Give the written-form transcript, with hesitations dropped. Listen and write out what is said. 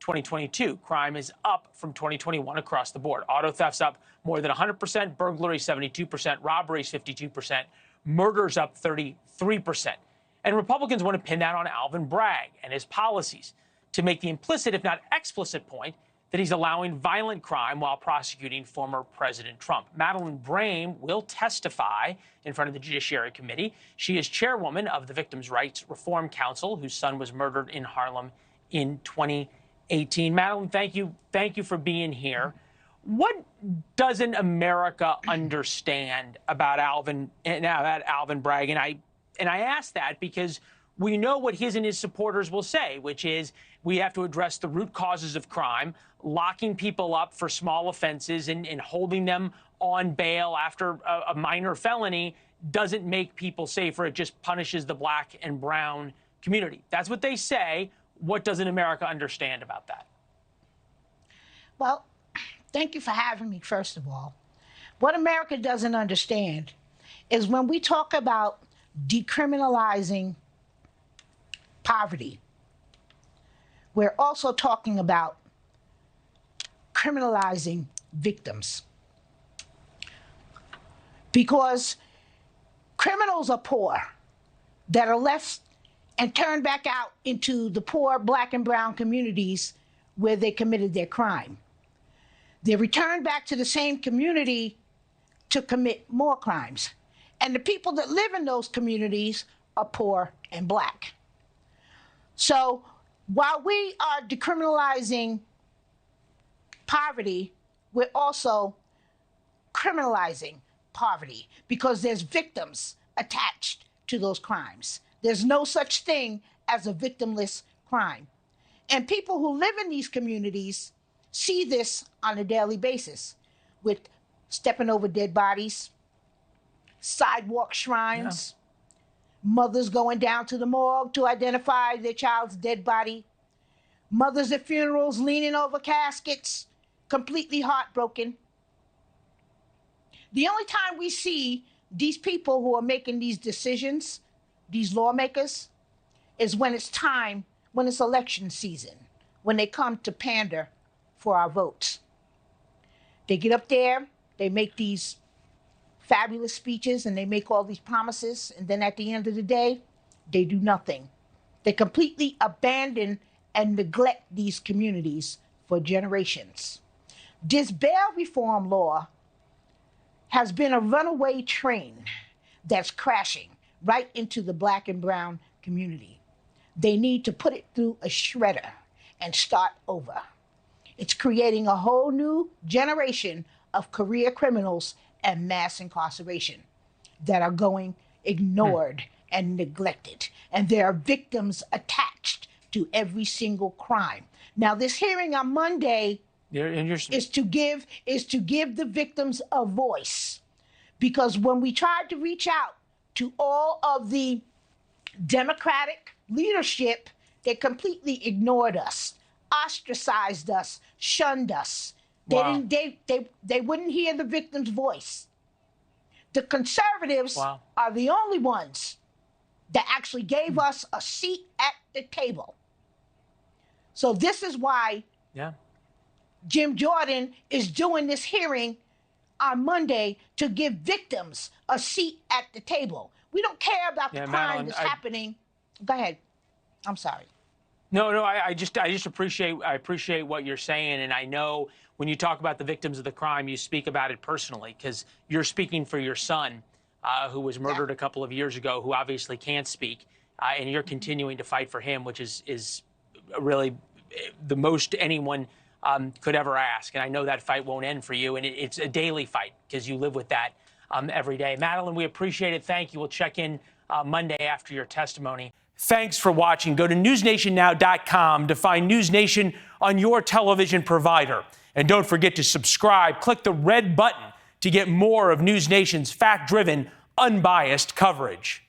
2022. Crime is up from 2021 across the board. Auto thefts up more than 100%, burglary 72%, robberies 52%, murders up 33%. And Republicans want to pin that on Alvin Bragg and his policies to make the implicit, if not explicit, point that he's allowing violent crime while prosecuting former President Trump. Madeline Brame will testify in front of the Judiciary Committee. She is chairwoman of the Victims' Rights Reform Council, whose son was murdered in Harlem in 2018. Madeline, thank you for being here. What doesn't America understand about Alvin Bragg? And I ask that because we know what his and his supporters will say, which is we have to address the root causes of crime. Locking people up for small offenses and holding them on bail after a minor felony doesn't make people safer. It just punishes the black and brown community. That's what they say. What doesn't America understand about that? Well, thank you for having me, first of all. What America doesn't understand is when we talk about decriminalizing poverty, we're also talking about criminalizing victims. Because criminals are poor that are left and turned back out into the poor black and brown communities where they committed their crime. They're returned back to the same community to commit more crimes. And the people that live in those communities are poor and black. So while we are decriminalizing poverty, we're also criminalizing poverty because there's victims attached to those crimes. There's no such thing as a victimless crime. And people who live in these communities see this on a daily basis with stepping over dead bodies, sidewalk shrines, mothers going down to the morgue to identify their child's dead body, mothers at funerals leaning over caskets, completely heartbroken. The only time we see these people who are making these decisions, these lawmakers, is when it's time, when it's election season, when they come to pander for our votes. They get up there, they make these fabulous speeches, and they make all these promises, and then at the end of the day, they do nothing. They completely abandon and neglect these communities for generations. This bail reform law has been a runaway train that's crashing right into the black and brown community. They need to put it through a shredder and start over. It's creating a whole new generation of career criminals and mass incarceration that are going ignored and neglected. And there are victims attached to every single crime. Now, this hearing on Monday is to give the victims a voice. Because when we tried to reach out to all of the Democratic leadership, they completely ignored us, ostracized us, shunned us. Wow. They wouldn't hear the victim's voice. The conservatives are the only ones that actually gave us a seat at the table. So this is why Jim Jordan is doing this hearing on Monday to give victims a seat at the table. We don't care about the crime Madeline, that's happening. Go ahead. I'm sorry. No, I just appreciate what you're saying, and I know when you talk about the victims of the crime, you speak about it personally because you're speaking for your son, who was murdered a couple of years ago, who obviously can't speak, and you're continuing to fight for him, which is really the most anyone could ever ask. And I know that fight won't end for you, and it's a daily fight because you live with that every day. Madeline, we appreciate it. Thank you. We'll check in Monday after your testimony. Thanks for watching. Go to newsnationnow.com to find NewsNation on your television provider. And don't forget to subscribe. Click the red button to get more of NewsNation's fact-driven, unbiased coverage.